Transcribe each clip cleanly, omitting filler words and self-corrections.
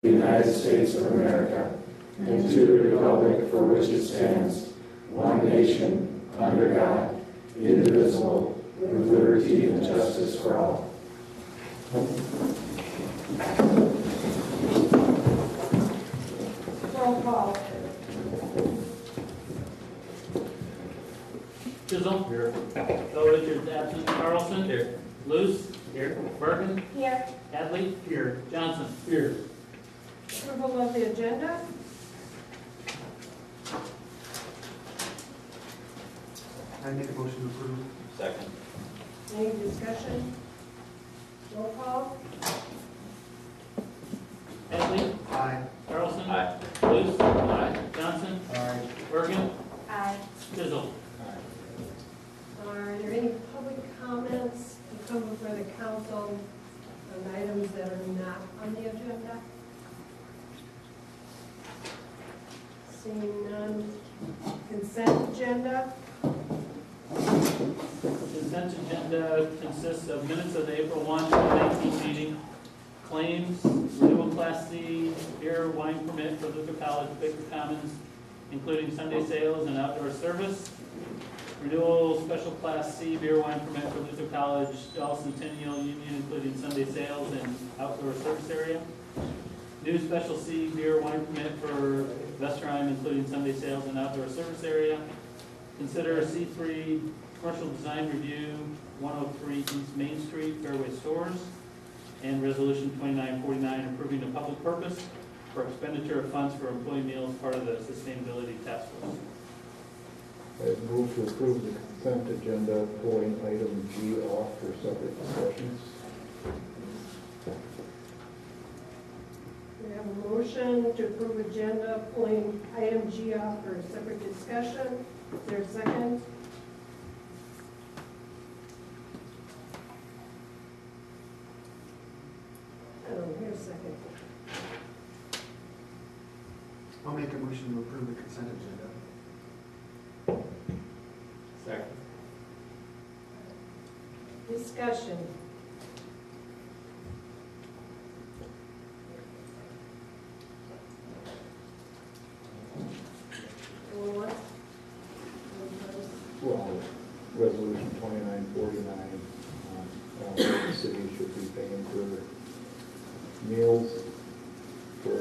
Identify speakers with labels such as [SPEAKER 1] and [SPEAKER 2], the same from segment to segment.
[SPEAKER 1] the United States of America, and to the republic for which it stands, one nation, under God, indivisible, with liberty and justice for all.
[SPEAKER 2] Roll call.
[SPEAKER 3] Chisholm. Here. Bill Richards absent. Carlson. Here. Luce. Here. Bergen.
[SPEAKER 2] Here.
[SPEAKER 3] Hadley. Here. Johnson. Here.
[SPEAKER 2] Approval of the agenda.
[SPEAKER 4] I make a motion to approve.
[SPEAKER 3] Second.
[SPEAKER 2] Any discussion? Roll call.
[SPEAKER 3] Hadley.
[SPEAKER 4] Aye.
[SPEAKER 3] Carlson. Aye. Luce. Aye. Johnson.
[SPEAKER 4] Aye.
[SPEAKER 3] Bergen.
[SPEAKER 2] Aye.
[SPEAKER 3] Chisholm.
[SPEAKER 2] Are there any public comments to come before the council on items that are not on the agenda? Seeing none. Consent agenda.
[SPEAKER 3] Consent agenda consists of minutes of the April 1, 2019 meeting, claims, renewal Class C beer wine permit for Luther College Baker Commons, including Sunday sales and outdoor service, renewal special Class C beer wine permit for Luther College Centennial Union, including Sunday sales and outdoor service area, new special C beer wine permit for Vestheim, including Sunday sales and outdoor service area, consider C3 commercial design review, 103 East Main Street, Fairway Stores, and resolution 2949 approving a public purpose for expenditure of funds for employee meals, part of the sustainability task force.
[SPEAKER 5] I move to approve the consent agenda, pulling item G off for separate discussions.
[SPEAKER 2] We have a motion to approve agenda, pulling item G off for a separate discussion. Is there a second? I don't hear a second.
[SPEAKER 4] I'll make a motion to approve the consent agenda.
[SPEAKER 3] Second.
[SPEAKER 2] Discussion. Going once?
[SPEAKER 5] Well, resolution 2949, the city should be paying for meals for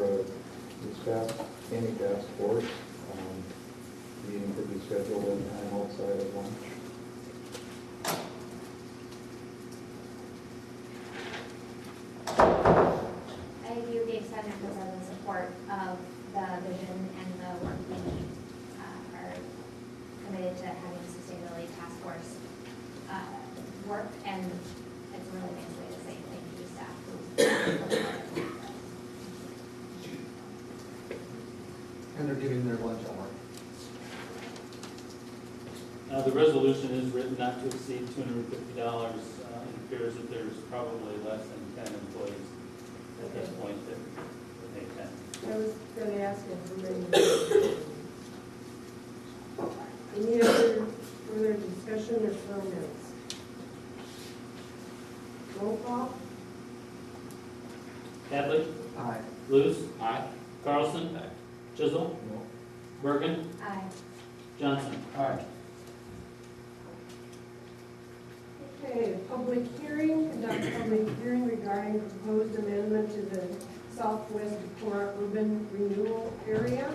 [SPEAKER 5] this past county task force. Meeting could be scheduled at a time outside of lunch.
[SPEAKER 6] I view the extended as a support of the vision and the work we are committed to having the sustainability task force work, and it's a really nice way to say thank you to staff.
[SPEAKER 4] And they're giving their lunch hour.
[SPEAKER 3] The resolution is written not to exceed $250. It appears that there's probably less than 10 employees at this point that make that.
[SPEAKER 2] I was going to ask if we're any other further discussion or comments? Roll call.
[SPEAKER 3] Hadley.
[SPEAKER 4] Aye.
[SPEAKER 3] Luce. Aye. Carlson. Aye. Chisholm.
[SPEAKER 5] No.
[SPEAKER 3] Bergen.
[SPEAKER 6] Aye.
[SPEAKER 3] Johnson.
[SPEAKER 4] Aye.
[SPEAKER 2] Okay, public hearing, conduct a public hearing regarding proposed amendment to the Southwest Decorah urban renewal area.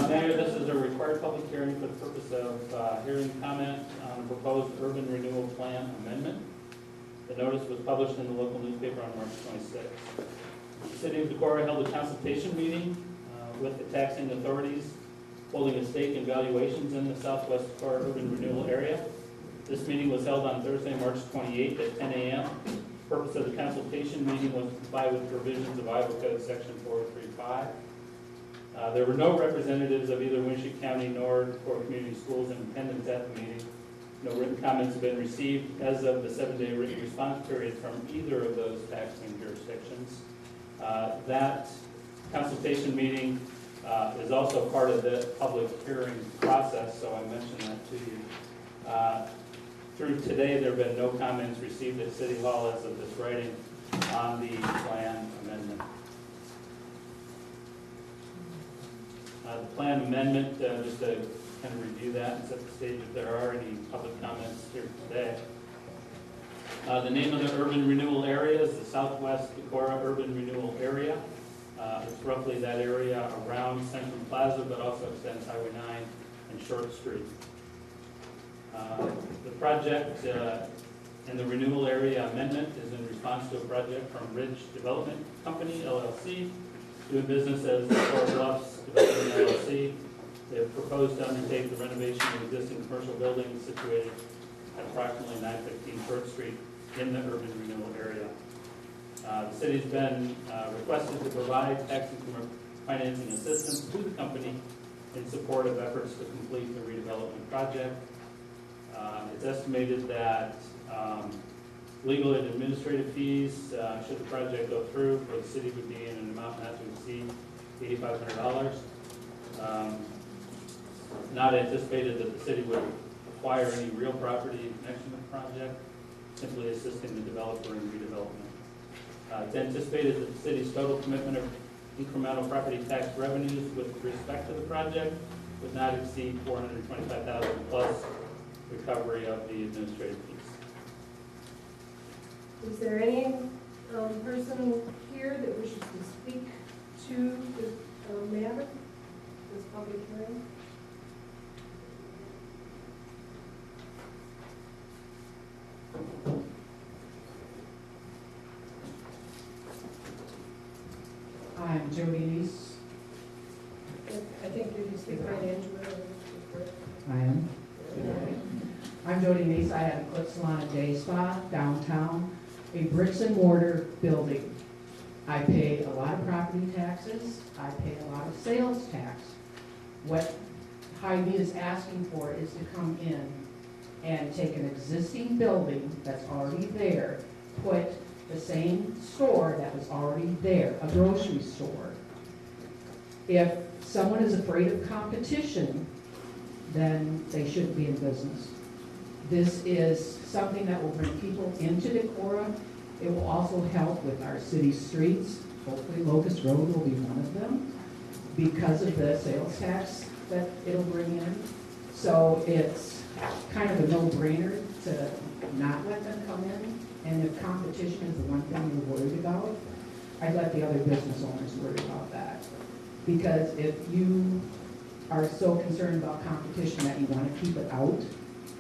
[SPEAKER 3] Mayor, this is a required public hearing for the purpose of hearing comment on a proposed urban renewal plan amendment. The notice was published in the local newspaper on March 26th. The City of Decorah held a consultation meeting with the taxing authorities holding a stake in valuations in the Southwest Decorah urban renewal area. This meeting was held on Thursday, March 28th at 10 a.m. The purpose of the consultation meeting was to comply with provisions of Iowa Code Section 435. There were no representatives of either Winship County nor Decorah Community Schools in attendance at the meeting. No written comments have been received as of the 7-day written response period from either of those taxing jurisdictions. That consultation meeting is also part of the public hearing process, so I mentioned that to you. Through today, there have been no comments received at City Hall as of this writing. on the plan amendment. The plan amendment, just to kind of review that and set the stage if there are any public comments here today. The name of the urban renewal area is the Southwest Decorah Urban Renewal Area. It's roughly that area around Central Plaza, but also extends Highway 9 and Short Street. The project and the renewal area amendment is in response to a project from Ridge Development Company, LLC, doing business as Decorah Bluffs Development, LLC. They have proposed to undertake the renovation of existing commercial buildings situated at approximately 915 Short Street in the urban renewal area. The city's been requested to provide tax and financing assistance to the company in support of efforts to complete the redevelopment project. It's estimated that legal and administrative fees, should the project go through, for the city would be in an amount not to exceed $8,500. Not anticipated that the city would acquire any real property in connection with the project, simply assisting the developer in redevelopment. It's anticipated that the city's total commitment of incremental property tax revenues with respect to the project would not exceed $425,000 plus recovery of the administrative fees.
[SPEAKER 2] Is there any person here that wishes to speak to this matter, this public hearing?
[SPEAKER 7] I'm Jody Neese.
[SPEAKER 2] I think you can speak right into it.
[SPEAKER 7] I am. I'm Jody Neese. I have a Clip Salon and Day Spa downtown, a bricks and mortar building. I pay a lot of property taxes. I pay a lot of sales tax. What Hy-Vee is asking for is to come in and take an existing building that's already there, put the same store that was already there, a grocery store. If someone is afraid of competition, then they shouldn't be in business. This is something that will bring people into Decorah. It will also help with our city streets. Hopefully Locust Road will be one of them because of the sales tax that it'll bring in. So it's kind of a no-brainer to not let them come in. And if competition is the one thing you're worried about, I'd let the other business owners worry about that. Because if you are so concerned about competition that you want to keep it out,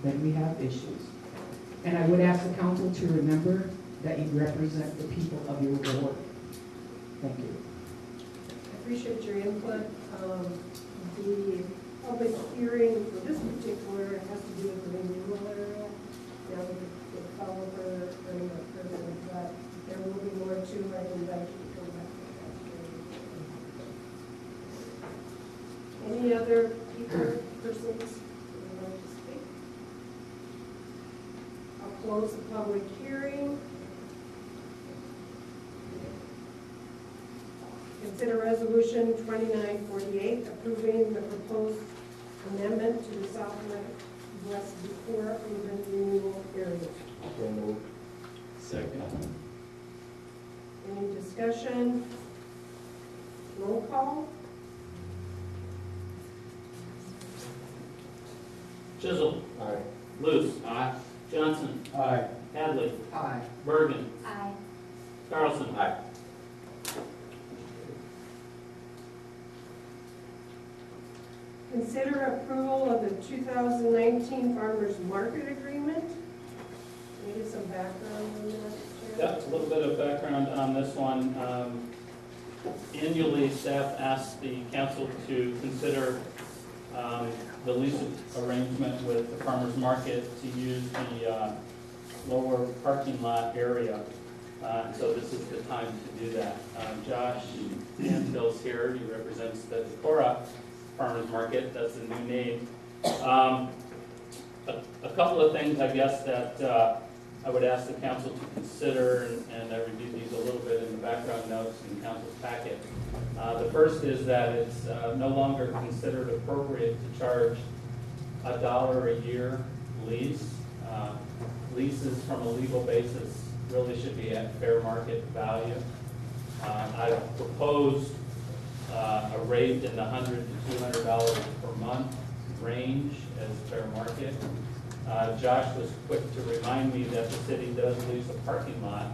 [SPEAKER 7] then we have issues. And I would ask the council to remember that you represent the people of your ward. Thank you.
[SPEAKER 2] I appreciate your input. The public hearing for this particular has to do with the renewal area. Now, the developer and the president, but there will be more to it. I invite you to come back to that. Any other people, persons who would like to speak? I'll close the public hearing. Consider resolution 2948 approving the proposed amendment to the Southwest Decorah urban renewal area.
[SPEAKER 5] So moved.
[SPEAKER 3] Second.
[SPEAKER 2] Any discussion? Roll call?
[SPEAKER 3] Chisholm.
[SPEAKER 5] Aye.
[SPEAKER 3] Luce. Aye. Johnson.
[SPEAKER 5] Aye.
[SPEAKER 3] Hadley.
[SPEAKER 7] Aye.
[SPEAKER 3] Bergen.
[SPEAKER 6] Aye.
[SPEAKER 3] Carlson. Aye.
[SPEAKER 2] Consider approval of the 2019 Farmers Market Agreement. Maybe some background on that, Chair?
[SPEAKER 3] Yep, a little bit of background on this one. Annually, staff asks the council to consider the lease arrangement with the farmer's market to use the lower parking lot area. So this is the time to do that. Josh Ansville's here. He represents the Decorah Farmers Market. That's a new name. A couple of things, I guess, that I would ask the council to consider, and I reviewed these a little bit in the background notes in council's packet. The first is that it's no longer considered appropriate to charge $1 a year lease. Leases from a legal basis really should be at fair market value. I proposed a rate in the $100 to $200 per month range as fair market. Josh was quick to remind me that the city does lease a parking lot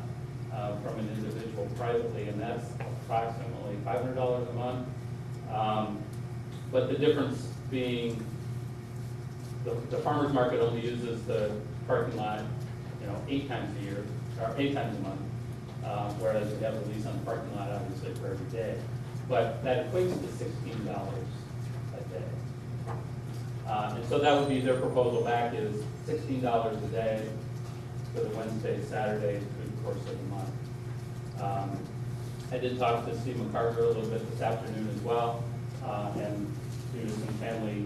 [SPEAKER 3] from an individual privately, and that's approximately $500 a month. But the difference being the farmer's market only uses the parking lot, 8 times a year, or 8 times a month, whereas we have a lease on the parking lot, obviously, for every day. But that equates to $16 a day. And so that would be their proposal back is $16 a day for the Wednesday, Saturday, through the course of the month. I did talk to Steve McCarver a little bit this afternoon as well, and due to some family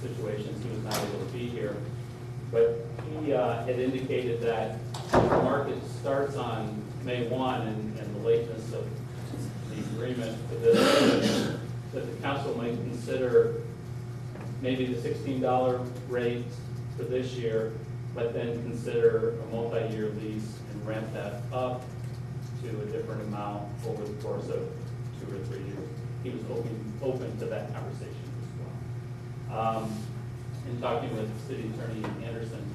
[SPEAKER 3] situations, he was not able to be here. But he had indicated that the market starts on May 1 and the lateness of the agreement for this, that the council might consider maybe the $16 rate for this year, but then consider a multi-year lease and ramp that up to a different amount over the course of 2 or 3 years. He was open to that conversation as well. In talking with City Attorney Anderson,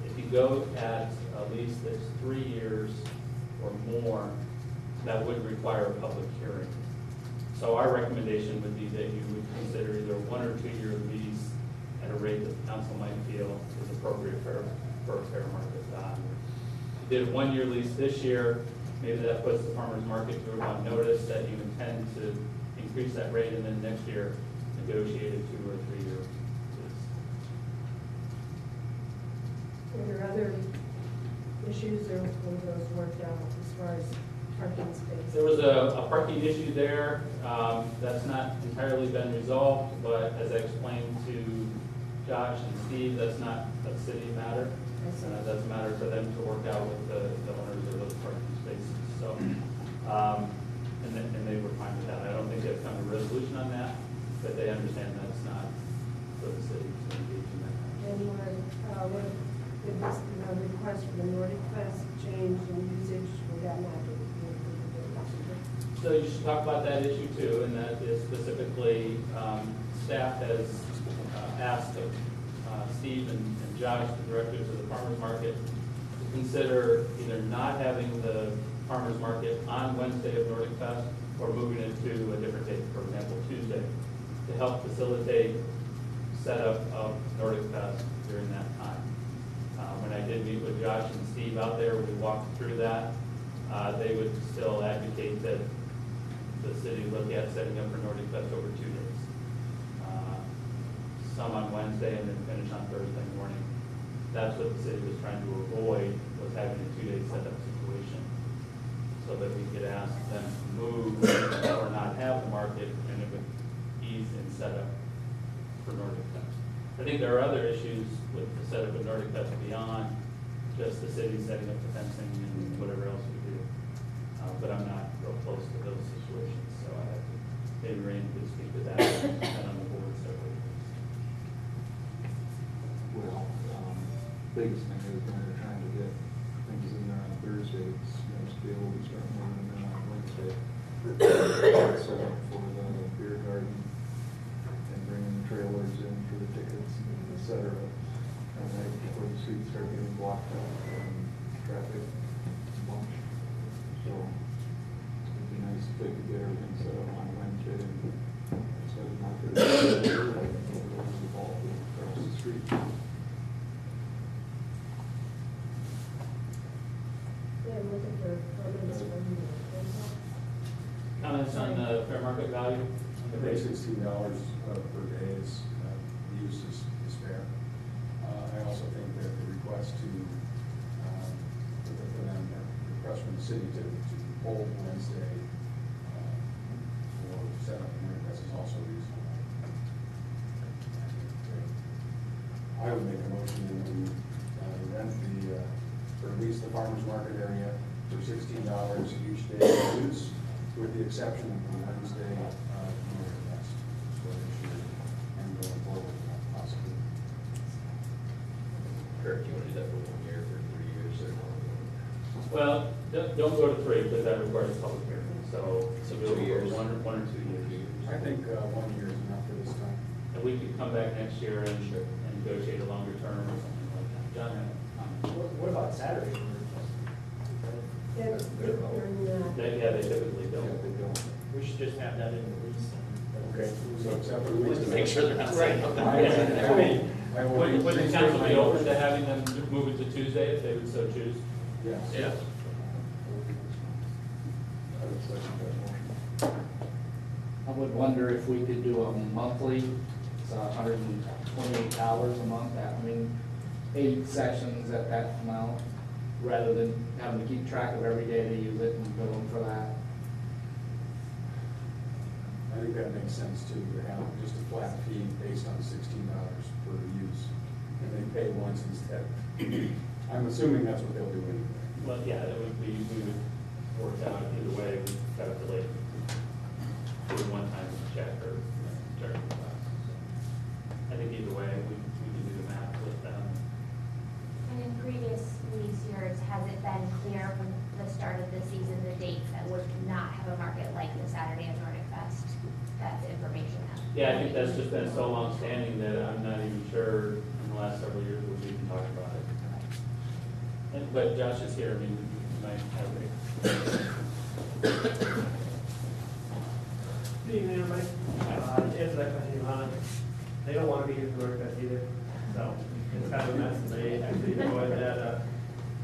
[SPEAKER 3] if you go at a lease that's 3 years or more, that would require a public hearing. So our recommendation would be that you would consider either a 1 or 2 year lease at a rate that the council might feel is appropriate for a fair market value. If you did a 1 year lease this year, maybe that puts the farmer's market group on notice that you intend to increase that rate, and then next year negotiate a 2 or 3 year lease.
[SPEAKER 2] Are there other issues or were those worked out as far as parking space?
[SPEAKER 3] There was a parking issue there. That's not entirely been resolved, but as I explained to Josh and Steve, that's not a city matter. That's a matter for them to work out with the owners of those parking spaces. So, and they were fine with that. I don't think they've come to a resolution on that, but they understand that's not for the city to engage in that.
[SPEAKER 2] And did this request for the Nordic Fest change in usage, would that not be?
[SPEAKER 3] So you should talk about that issue too, and that is specifically, staff has asked Steve and Josh, the directors of the farmers market, to consider either not having the farmers market on Wednesday of Nordic Fest or moving it to a different date, for example, Tuesday, to help facilitate setup of Nordic Fest during that time. When I did meet with Josh and Steve out there, we walked through that. They would still advocate that the city look at setting up for Nordic Fest over 2 days. Some on Wednesday and then finish on Thursday morning. That's what the city was trying to avoid, was having a 2-day setup situation, so that we could ask them to move or not have the market, and it would ease in setup for Nordic Fest. I think there are other issues with the setup of Nordic Fest beyond just the city setting up the fencing and whatever else we do. But I'm not real close to those situations, so I have to, maybe Randy could speak to that and on the board separately.
[SPEAKER 5] Well, biggest thing is when they're trying to get things in there on Thursday, it's nice to be able to start moving them in on Wednesday. Set up for the beer garden and bringing the trailers in for the tickets, et cetera. And right before the streets start getting blocked out from traffic bunch. So it'd be nice if they could get everything set up on Wednesday and set them up for the ball across the street.
[SPEAKER 2] Yeah, I'm looking for comments from you.
[SPEAKER 3] Comments on the fair market value?
[SPEAKER 1] The rate $16 per day is, the use is fair. I also think that the request request from the city to hold Wednesday for setup and request is also reasonable. I would make a motion to rent or lease the farmer's market area for $16 each day of use, with the exception of the Wednesday Nordic Fest for this year and going forward, possibly.
[SPEAKER 8] Kirk, you want to do that for 1 year, for 3 years, or?
[SPEAKER 3] Well, don't go to 3 because that requires a public hearing. So go
[SPEAKER 1] 2 years.
[SPEAKER 3] for 1 or 2 years.
[SPEAKER 1] I think 1 year is enough for this time.
[SPEAKER 3] And we could come back next year and negotiate a longer term or something like that. John, had a comment.
[SPEAKER 8] What about Saturday?
[SPEAKER 2] And they're not.
[SPEAKER 3] Yeah, they typically don't.
[SPEAKER 8] We should just have that in the lease.
[SPEAKER 1] Okay, so except for the weeks.
[SPEAKER 3] Just to make sure they're not saying
[SPEAKER 1] I
[SPEAKER 3] nothing.
[SPEAKER 1] will-
[SPEAKER 3] Would the council be open to having them move it to Tuesday if they would so choose?
[SPEAKER 1] Yes.
[SPEAKER 3] Yeah.
[SPEAKER 5] I would second that motion.
[SPEAKER 9] I would wonder if we could do a monthly, it's $128 a month, I mean, 8 sessions at that amount, rather than having to keep track of every day they use it and bill them for that.
[SPEAKER 1] I think that makes sense too, to have just a flat fee based on $16 per use, and they pay once instead. I'm assuming that's what they'll do anyway.
[SPEAKER 3] Well, yeah, it would be, we would work out either way, we calculate either one time check or during the class. So I think either way, we can do the math with them.
[SPEAKER 6] And in previous lease years, has it been clear from the start of the season, the dates that would not have a market like the Saturday of Nordic Fest? That's information that.
[SPEAKER 3] Yeah, I think that's just been so long-standing that I'm not even sure in the last several years we've even talked about it. But Josh is here, I mean, you might have a.
[SPEAKER 8] Good evening, everybody. To answer that question, Johanna, they don't want to be here for Nordic Fest either, so it's kind of a mess. They actually enjoyed that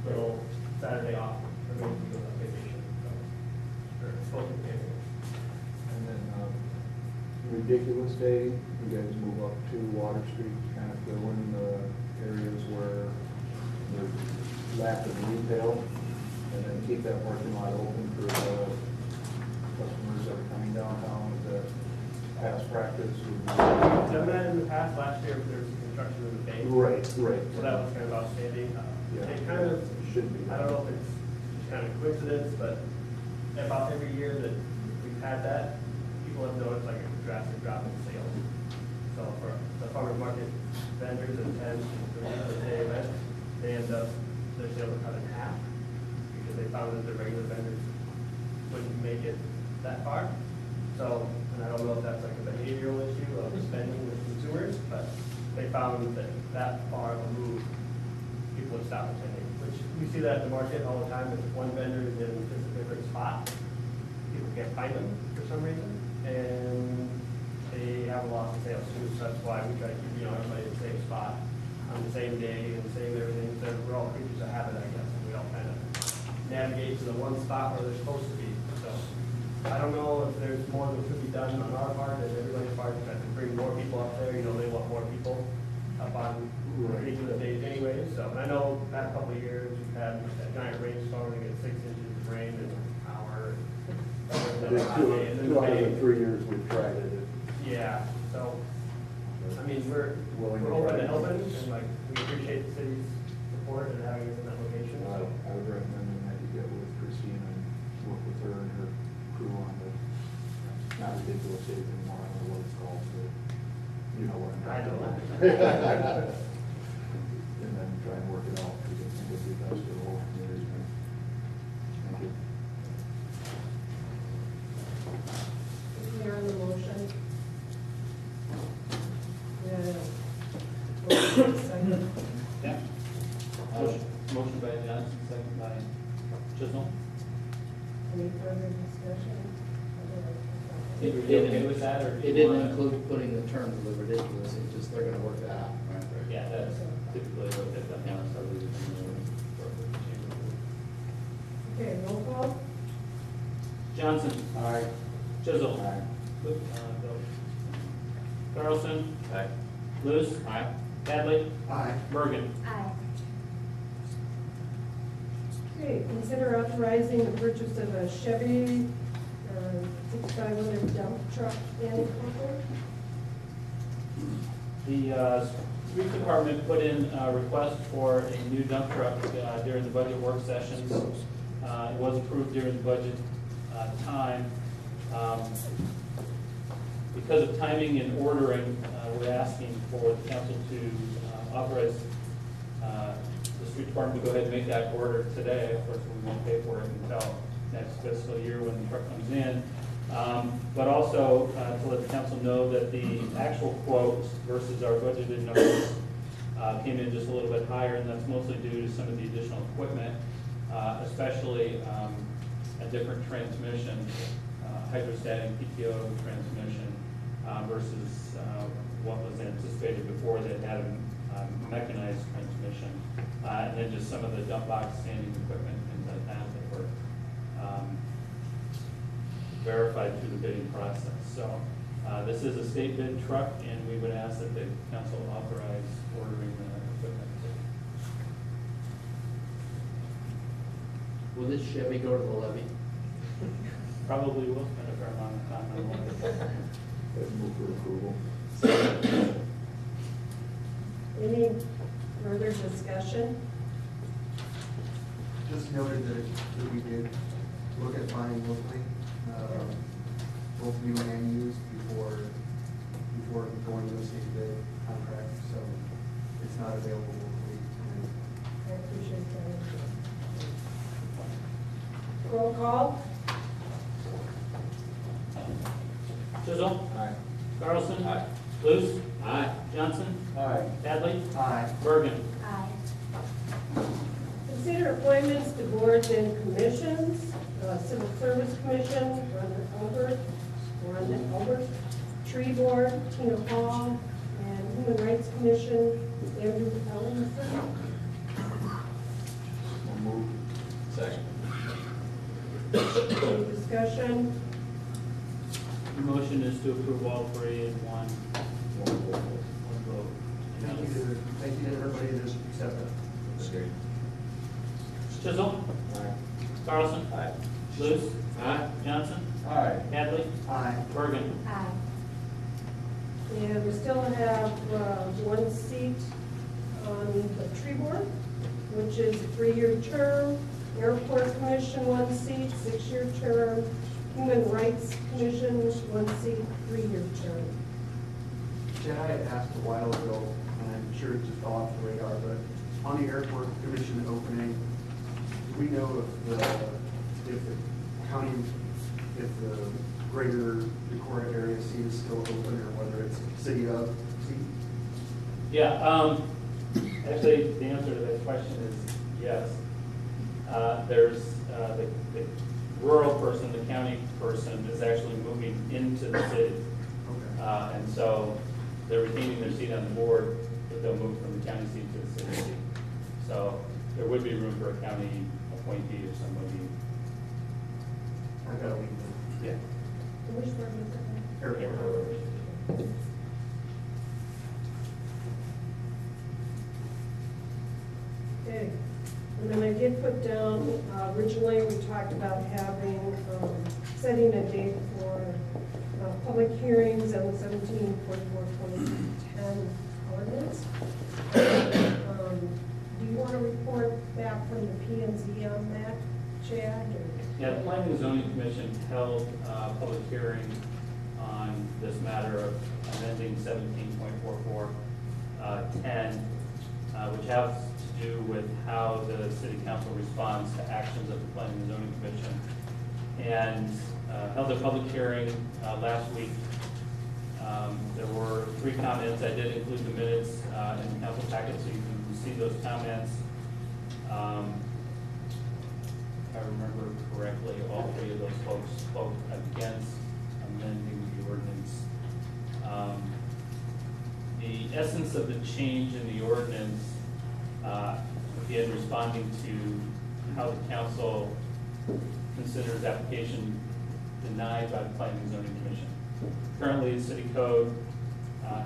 [SPEAKER 8] little Saturday off for me to go on vacation. So, or supposed to be here.
[SPEAKER 5] And then, Ridiculous Day, you guys move up to Water Street, kind of fill in the areas where there's lack of retail, and then keep that parking lot open for the customers that are coming downtown with the past practice.
[SPEAKER 8] Done that in the past, last year, there was some construction in the bay.
[SPEAKER 5] Right.
[SPEAKER 8] So that was kind of outstanding.
[SPEAKER 5] Yeah.
[SPEAKER 8] It kind of,
[SPEAKER 5] Should be.
[SPEAKER 8] I don't know if it's just kind of coincidence, but about every year that we've had that, people have noticed like a drastic drop in sales. So for the farmers market vendors that attend the day event, they end up, their sales are cut in half because they found that the regular vendors wouldn't make it that far. So, and I don't know if that's like a behavioral issue of spending with consumers, but they found that that far of a move, people would stop attending, which we see that at the market all the time. If one vendor is in just a different spot, people can't find them for some reason, and they have a loss of sales too. So that's why we try to keep, everybody in the same spot on the same day and same everything. So we're all creatures of habit, I guess, and we all kind of navigate to the one spot where they're supposed to be. So I don't know if there's more that could be done on our part and everybody's part to try to bring more people up there. They want more people up on particular days anyway. So, and I know past couple of years we've had that giant rainstorm to get 6 inches of rain in an hour.
[SPEAKER 5] Two out of the 3 years we've tried it.
[SPEAKER 8] Yeah, so, I mean, we're open to helping, and like, we appreciate the city's support and having us in that location, so.
[SPEAKER 5] I would recommend that you get with Christine and work with her and her crew on the, not Ridiculous Days anymore, I don't know what it's called, but you know what I'm
[SPEAKER 8] I
[SPEAKER 5] talking
[SPEAKER 8] know.
[SPEAKER 5] about. And then try and work it out, because I think it'd be best for the whole community. Thank you.
[SPEAKER 2] Clear on the motion? Yeah. Second.
[SPEAKER 3] Yeah. Motion by Johnson, second by Chisholm.
[SPEAKER 2] Any further discussion?
[SPEAKER 3] Did you okay with that, or? do
[SPEAKER 9] It
[SPEAKER 3] you
[SPEAKER 9] didn't
[SPEAKER 3] wanna-
[SPEAKER 9] include putting the terms of the ridiculous, it just, they're gonna work that out.
[SPEAKER 3] Yeah, that's typically what they've done, so we
[SPEAKER 2] Okay, roll call?
[SPEAKER 3] Johnson.
[SPEAKER 5] Aye.
[SPEAKER 3] Chisholm.
[SPEAKER 5] Aye.
[SPEAKER 3] Bill. Carlson.
[SPEAKER 1] Aye.
[SPEAKER 3] Luce. Aye. Hadley.
[SPEAKER 4] Aye.
[SPEAKER 3] Mergen.
[SPEAKER 6] Aye.
[SPEAKER 2] Okay, consider authorizing the purchase of a Chevy 6500 dump truck and pumper.
[SPEAKER 3] The street department put in a request for a new dump truck during the budget work sessions. It was approved during the budget time. Because of timing and ordering, we're asking for the council to authorize the street department to go ahead and make that order today. Of course, we won't pay for it until next fiscal year when the truck comes in. But also to let the council know that the actual quote versus our budgeted numbers came in just a little bit higher, and that's mostly due to some of the additional equipment, especially a different transmission, hydrostatic PTO transmission versus what was anticipated before that had a mechanized transmission. And then just some of the dump box standing equipment, things like that that were verified through the bidding process. So this is a state bid truck, and we would ask that the council authorize ordering the equipment.
[SPEAKER 9] Will this Chevy go to the levy?
[SPEAKER 3] Probably will spend a fair amount of time on it.
[SPEAKER 5] Let's move for approval.
[SPEAKER 2] Any further discussion?
[SPEAKER 4] Just noted that we did look at buying locally, both new and used before going to the state bid contract, so it's not available locally.
[SPEAKER 2] I appreciate that. Roll call?
[SPEAKER 3] Chisholm?
[SPEAKER 5] Aye.
[SPEAKER 3] Carlson?
[SPEAKER 9] Aye.
[SPEAKER 3] Luce?
[SPEAKER 9] Aye.
[SPEAKER 3] Johnson?
[SPEAKER 5] Aye.
[SPEAKER 3] Hadley?
[SPEAKER 4] Aye.
[SPEAKER 3] Bergen?
[SPEAKER 6] Aye.
[SPEAKER 2] Consider appointments to boards and commissions. Civil Service Commission, Ron Albert, Tree Board, Tina Hall, and Human Rights Commission, Andrew Ellenson.
[SPEAKER 5] We'll move.
[SPEAKER 9] Second.
[SPEAKER 2] Any discussion?
[SPEAKER 3] The motion is to approve all three in one vote.
[SPEAKER 4] Thank you to everybody that's accepted.
[SPEAKER 3] Chisholm?
[SPEAKER 5] Aye.
[SPEAKER 3] Carlson?
[SPEAKER 9] Aye.
[SPEAKER 3] Luce?
[SPEAKER 9] Aye.
[SPEAKER 3] Johnson?
[SPEAKER 5] Aye.
[SPEAKER 3] Hadley?
[SPEAKER 4] Aye.
[SPEAKER 3] Bergen?
[SPEAKER 6] Aye.
[SPEAKER 2] And we still have one seat on the Tree Board, which is a 3-year term. Airport Commission, one seat, 6-year term. Human Rights Commission, one seat, 3-year term.
[SPEAKER 4] Chad, I had asked a while ago, and I'm sure it just fell off the radar, but on the airport commission opening, do we know if the county, if the greater Decorah area seat is still open, or whether it's city of seat?
[SPEAKER 3] Yeah, actually, the answer to that question is yes. There's the rural person, the county person is actually moving into the city.
[SPEAKER 4] Okay.
[SPEAKER 3] And so they're retaining their seat on the board, but they'll move from the county seat to the city seat. So there would be room for a county appointee or somebody.
[SPEAKER 4] I've got to leave the
[SPEAKER 3] Yeah.
[SPEAKER 2] Which board was that?
[SPEAKER 4] airport.
[SPEAKER 2] Okay, and then I did put down, originally we talked about having, setting a date for public hearings on the 17/44/2010 ordinance. Do you want to report back from the P and Z on that, Chad? or-
[SPEAKER 3] Yeah, the Planning and Zoning Commission held a public hearing on this matter of amending 17.4410, which has to do with how the city council responds to actions of the Planning and Zoning Commission. And held a public hearing last week. There were 3 comments. I did include the minutes in the council packet, so you can see those comments. If I remember correctly, all 3 of those folks spoke against amending the ordinance. The essence of the change in the ordinance, again, responding to how the council considers application denied by the Planning and Zoning Commission. Currently, the city code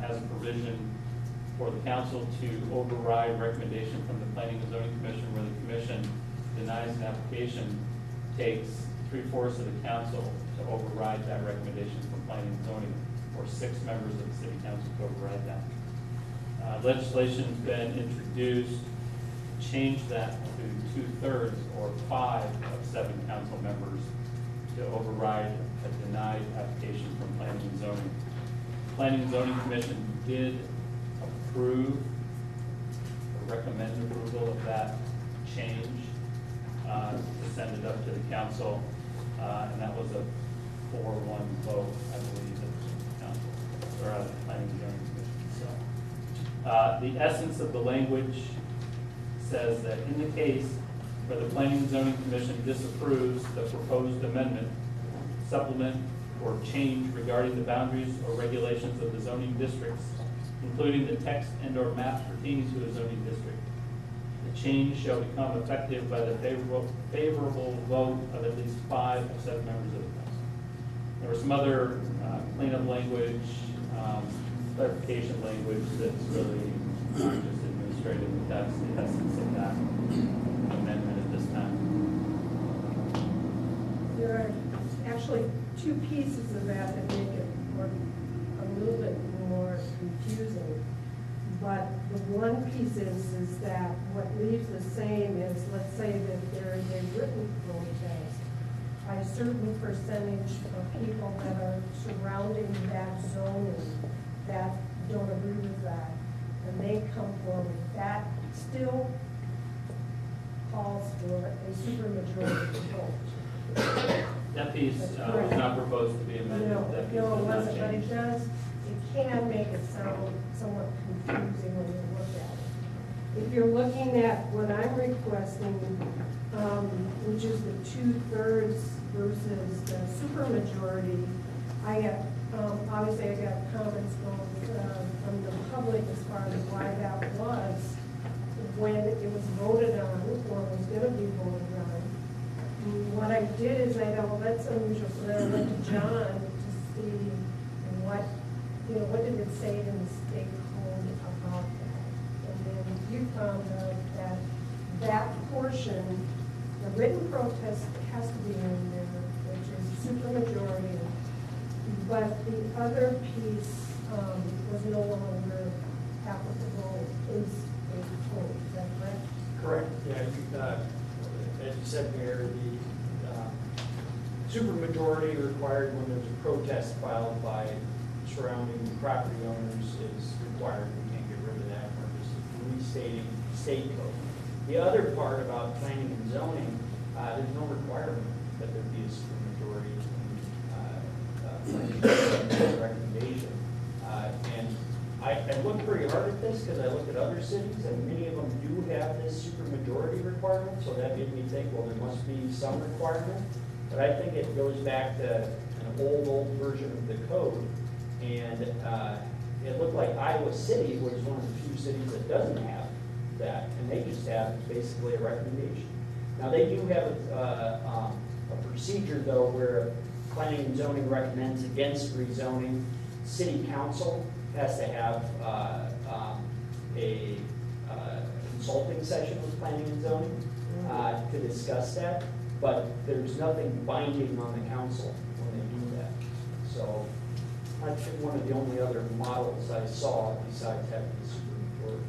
[SPEAKER 3] has a provision for the council to override recommendation from the Planning and Zoning Commission, where the commission denies an application, takes 3/4 of the council to override that recommendation from Planning and Zoning, or 6 members of the city council to override that. Legislation's been introduced, change that to 2/3 or 5 of 7 council members to override a denied application from Planning and Zoning. Planning and Zoning Commission did approve recommend approval of that change, to send it up to the council, and that was a 4-1 vote, I believe, at the council, or at the planning and zoning commission. So, the essence of the language says that in the case where the planning and zoning commission disapproves the proposed amendment, supplement, or change regarding the boundaries or regulations of the zoning districts, including the text and/or maps pertaining to a zoning district, the change shall become effective by the favorable vote of at least 5 of 7 members of the council. There was some other cleanup language, clarification language that's really just administrative, but that's the essence of that amendment at this time.
[SPEAKER 2] There are actually two pieces of that that make it a little bit more confusing. But the one piece is that what leaves the same is, let's say that there is a written protest by a certain percentage of people that are surrounding that zoning that don't agree with that, and they come forward. That still calls for a supermajority vote.
[SPEAKER 3] That piece was not proposed to be amended.
[SPEAKER 2] No,
[SPEAKER 3] That piece
[SPEAKER 2] no, it
[SPEAKER 3] was not
[SPEAKER 2] wasn't, but
[SPEAKER 3] changed.
[SPEAKER 2] it can make it sound somewhat confusing when you look at it. If you're looking at what I'm requesting, which is the 2/3 versus the supermajority, I got, obviously I got comments from the public as far as why that was when it was voted on, or was gonna be voted on. What I did is I thought, well, that's unusual, so then I went to John to see what did it say in the state code about that? And then you found out that that portion, the written protest has to be in there, which is supermajority. But the other piece was no longer applicable, is a code, is that correct?
[SPEAKER 10] Correct, yeah, as you said, Mayor, the supermajority required when there's a protest filed by surrounding property owners is required. We can't get rid of that, we're just restating state code. The other part about planning and zoning, there's no requirement that there be a supermajority recommendation. And I looked pretty hard at this because I looked at other cities and many of them do have this supermajority requirement, so that made me think, well, there must be some requirement. But I think it goes back to an old version of the code. And it looked like Iowa City was one of the few cities that doesn't have that, and they just have basically a recommendation. Now, they do have a procedure, though, where planning and zoning recommends against rezoning. City council has to have a consulting session with planning and zoning to discuss that, but there's nothing binding on the council when they do that. So that's one of the only other models I saw besides having the supermajority.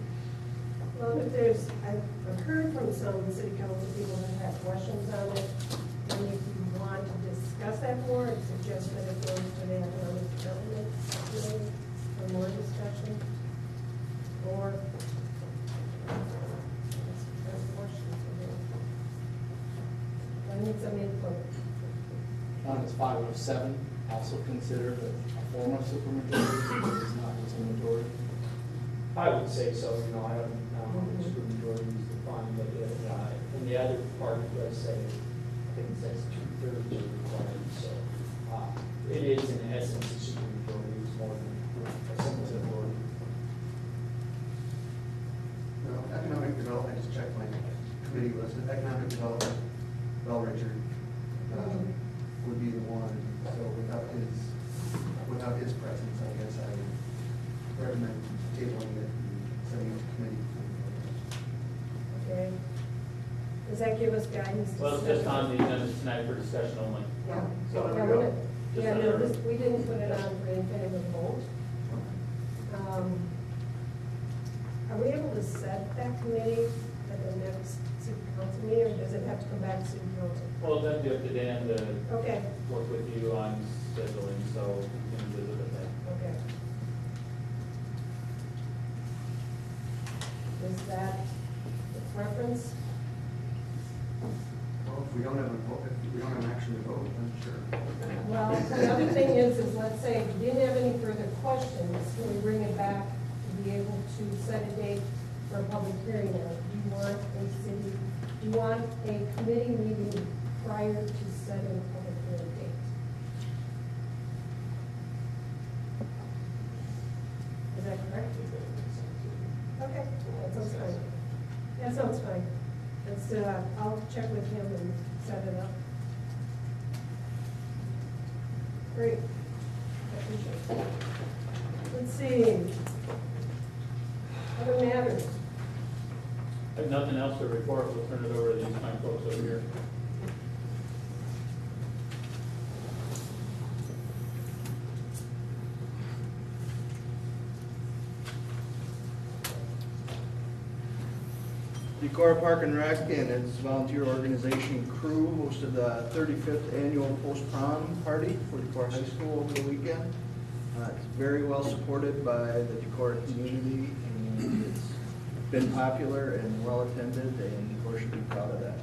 [SPEAKER 2] Well, I've heard from some city council people that have questions on it, and if you want to discuss that more, I suggest that it goes to the economic development committee for more discussion, or that's a question for me. I need some input.
[SPEAKER 9] It's 5 of 7, also considered a form of supermajority, because it's not just a majority.
[SPEAKER 10] I would say so, I don't know if supermajority is defined, but and the other part does say, I think it says 2/3 are required, so it is in essence a supermajority, it's more than a simple majority.
[SPEAKER 4] No, economic development, I just checked my committee list, economic development, Bell Richard would be the one, so without his presence, I guess I would recommend tabling it and setting up a committee.
[SPEAKER 2] Okay. Does that give us guidance?
[SPEAKER 3] Well, it's just on the agenda tonight for discussion only.
[SPEAKER 2] Yeah.
[SPEAKER 3] So
[SPEAKER 2] Yeah, we didn't-
[SPEAKER 3] Just
[SPEAKER 2] yeah,
[SPEAKER 3] on
[SPEAKER 2] no,
[SPEAKER 3] the-
[SPEAKER 2] we didn't put it on for anything of a vote. Are we able to set that committee at the next city council meeting, or does it have to come back to city council?
[SPEAKER 3] Well, then be up to Dan to
[SPEAKER 2] Okay,
[SPEAKER 3] work with you on scheduling, so you can visit with that.
[SPEAKER 2] okay. Is that the preference?
[SPEAKER 4] Well, if we don't have a vote, if we don't have action to vote, then sure.
[SPEAKER 2] Well, the other thing is let's say if you didn't have any further questions, can we bring it back to be able to set a date for a public hearing? Or do you want a committee meeting prior to setting a public hearing date? Is that correct? Okay, that sounds fine. That sounds fine. I'll check with him and set it up. Great. I appreciate it. Let's see. Other matters?
[SPEAKER 3] I have nothing else to report. We'll turn it over to these fine folks over here.
[SPEAKER 11] Decorah Park and Rec and its volunteer organization crew hosted the 35th annual post-prom party for Decorah High School over the weekend. It's very well supported by the Decorah community, and it's been popular and well attended, and Decorah should be proud of that.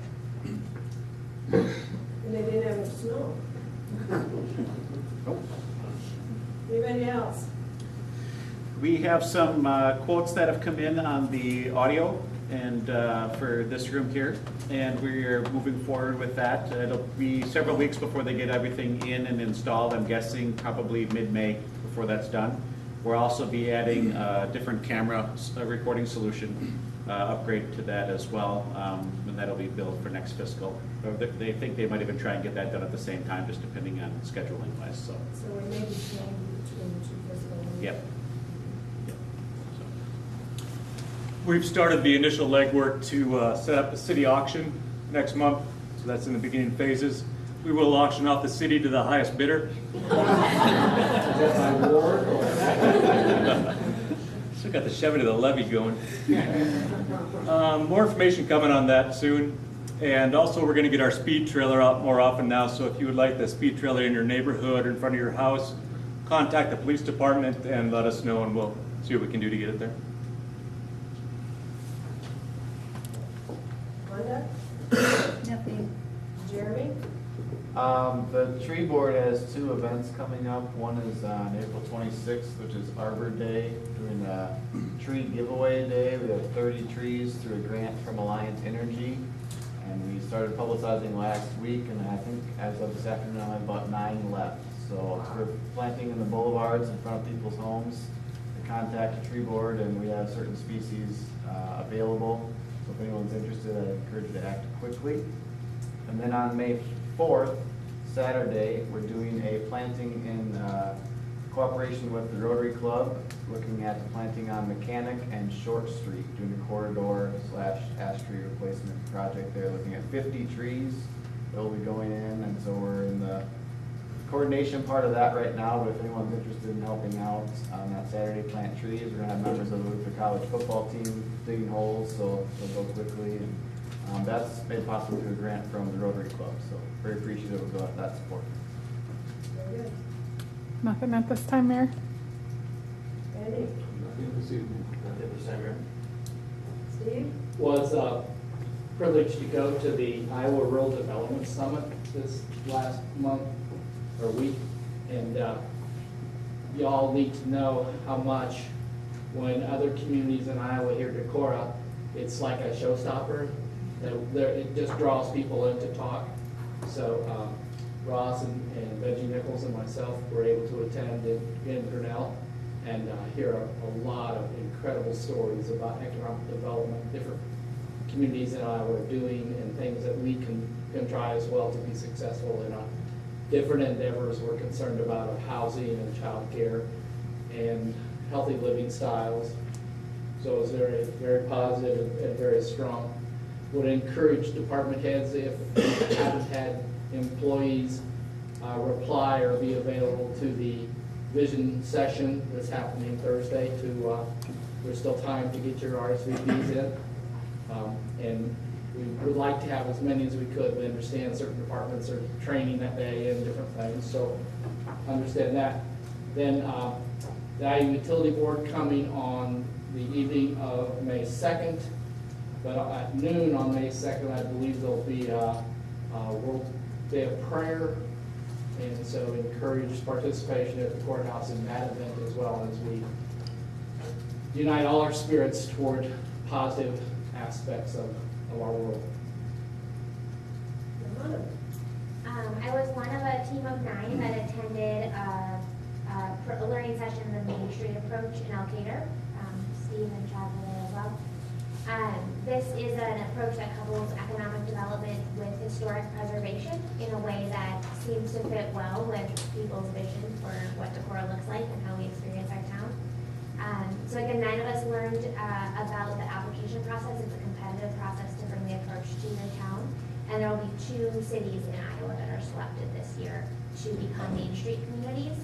[SPEAKER 2] And they didn't have any snow.
[SPEAKER 11] Nope.
[SPEAKER 2] Anybody else?
[SPEAKER 12] We have some quotes that have come in on the audio and for this room here, and we're moving forward with that. It'll be several weeks before they get everything in and installed. I'm guessing probably mid-May before that's done. We'll also be adding a different camera recording solution upgrade to that as well, and that'll be billed for next fiscal. They think they might even try and get that done at the same time, just depending on scheduling wise. So
[SPEAKER 2] So we may be changing between the two fiscal years.
[SPEAKER 12] yep.
[SPEAKER 13] We've started the initial legwork to set up a city auction next month, so that's in the beginning phases. We will auction off the city to the highest bidder. Still got the Chevy to the levee going. More information coming on that soon. And also we're going to get our speed trailer out more often now, so if you would like the speed trailer in your neighborhood or in front of your house, contact the police department and let us know, and we'll see what we can do to get it there.
[SPEAKER 2] Wanda?
[SPEAKER 14] Nothing.
[SPEAKER 2] Jeremy?
[SPEAKER 5] The tree board has two events coming up. One is on April 26th, which is Arbor Day, doing a tree giveaway day. We have 30 trees through a grant from Alliance Energy. And we started publicizing last week, and I think as of this afternoon, I have about 9 left. So we're planting in the boulevards in front of people's homes. To contact the tree board, and we have certain species available. So if anyone's interested, I encourage you to act quickly. And then on May 4th, Saturday, we're doing a planting in cooperation with the Rotary Club, looking at the planting on Mechanic and Short Street, doing a corridor / ash tree replacement project there, looking at 50 trees that will be going in, and so we're in the coordination part of that right now, but if anyone's interested in helping out on that Saturday, plant trees. We're gonna have members of the Luther College football team digging holes, so they'll go quickly, and that's made possible through a grant from the Rotary Club, so very appreciative of that support.
[SPEAKER 2] Very good.
[SPEAKER 14] Nothing at this time, Mayor.
[SPEAKER 2] Andy? Steve?
[SPEAKER 9] Was privileged to go to the Iowa Rural Development Summit this last month or week, and y'all need to know how much when other communities in Iowa hear Decorah, it's like a showstopper. It just draws people in to talk. So Ross and Benji Nichols and myself were able to attend in Grinnell and hear a lot of incredible stories about economic development, different communities in Iowa are doing, and things that we can try as well to be successful in different endeavors we're concerned about of housing and childcare and healthy living styles. So it's very, very positive and very strong. Would encourage department heads, if you haven't had employees reply or be available to the vision session that's happening Thursday there's still time to get your RSVPs in. And we would like to have as many as we could. We understand certain departments are training that day and different things, so understand that. Then the Iowa Utility Board coming on the evening of May 2nd. But at noon on May 2nd, I believe there'll be a World Day of Prayer. And so encourage participation at the courthouse in that event as well, as we unite all our spirits toward positive aspects of our world.
[SPEAKER 6] I was one of a team of 9 that attended a learning session in the Main Street approach in Elkader. Steve and Chad were there as well. This is an approach that couples economic development with historic preservation in a way that seems to fit well with people's vision for what Decorah looks like and how we experience our town. So again, 9 of us learned about the application process. It's a competitive process to bring the approach to your town. And there will be 2 cities in Iowa that are selected this year to become Main Street communities.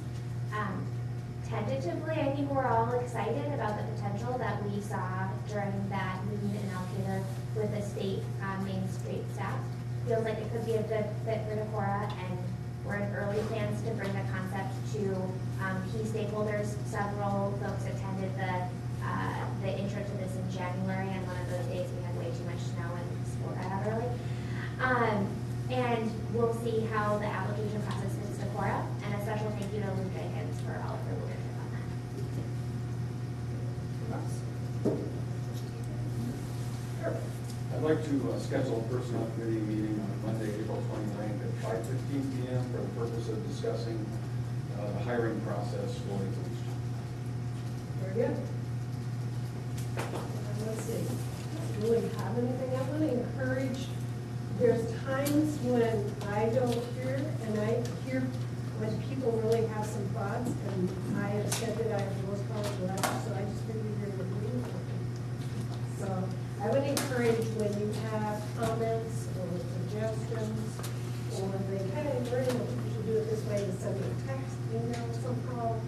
[SPEAKER 6] Tentatively, I think we're all excited about the potential that we saw during that meeting in Elkader with the state Main Street staff. Feels like it could be a good fit for Decorah, and we're in early plans to bring the concept to key stakeholders. Several folks attended the intro to this in January, and one of those days we had way too much snow and school got out early. And we'll see how the application process fits Decorah, and a special thank you to Lou Jenkins for all of her leadership on that.
[SPEAKER 15] I'd like to schedule a personnel committee meeting on Monday, April 29th at 5:15 p.m. for the purpose of discussing the hiring process for the police chief.
[SPEAKER 2] Very good. Let's see, do we have anything? I want to encourage, there's times when I don't hear, and I hear when people really have some thoughts, and I have said that I have the most college left, so I just figured you're in the meeting. So I would encourage when you have comments or suggestions, or they kind of learn that you should do it this way, to send me a text, email somehow,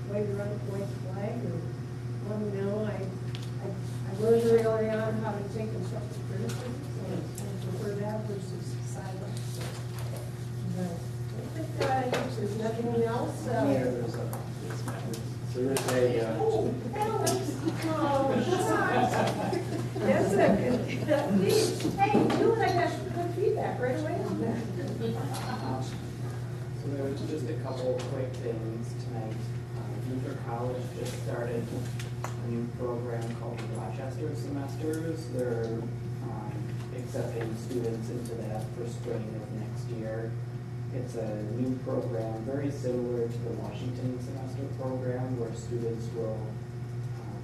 [SPEAKER 2] wave your own white flag, or let me know. I learned early on how to take constructive criticism, so I prefer that versus silence. But I think if there's nothing else.
[SPEAKER 9] There is a,
[SPEAKER 2] Oh, that's a, please, hey, you and I got good feedback right away on that.
[SPEAKER 16] So there was just a couple of quick things tonight. Decorah College just started a new program called the Rochester Semesters. They're accepting students into that for spring of next year. It's a new program, very similar to the Washington semester program, where students will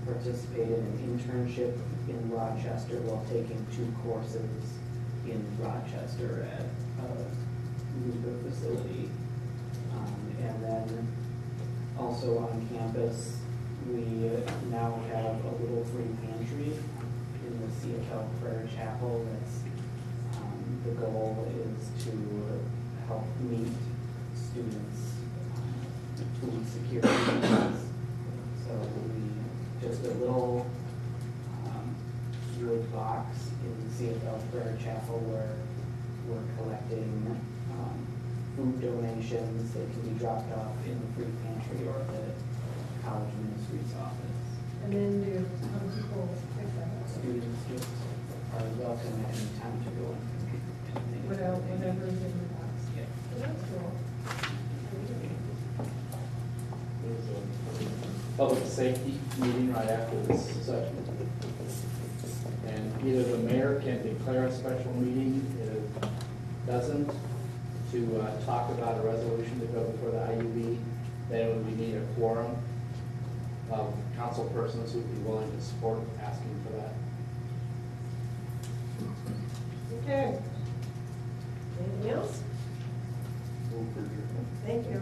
[SPEAKER 16] participate in an internship in Rochester while taking 2 courses in Rochester at a Luca facility. And then also on campus, we now have a little free pantry in the CFL Prayer Chapel. That's the goal is to help meet students' food security needs. So just a little wood box in the CFL Prayer Chapel where we're collecting food donations that can be dropped off in the free pantry or the college ministry's office.
[SPEAKER 2] And then do other people pick that up?
[SPEAKER 16] Students just are welcome at any time to go and
[SPEAKER 2] Whatever's in the box.
[SPEAKER 16] Yeah.
[SPEAKER 2] Well, that's cool.
[SPEAKER 9] there's a public safety meeting right after this session. And either the mayor can declare a special meeting, if it doesn't, to talk about a resolution to go before the IUB, then we need a quorum of council persons who would be willing to support asking for that.
[SPEAKER 2] Okay. Anything else?
[SPEAKER 5] Move for adjournment.
[SPEAKER 2] Thank you.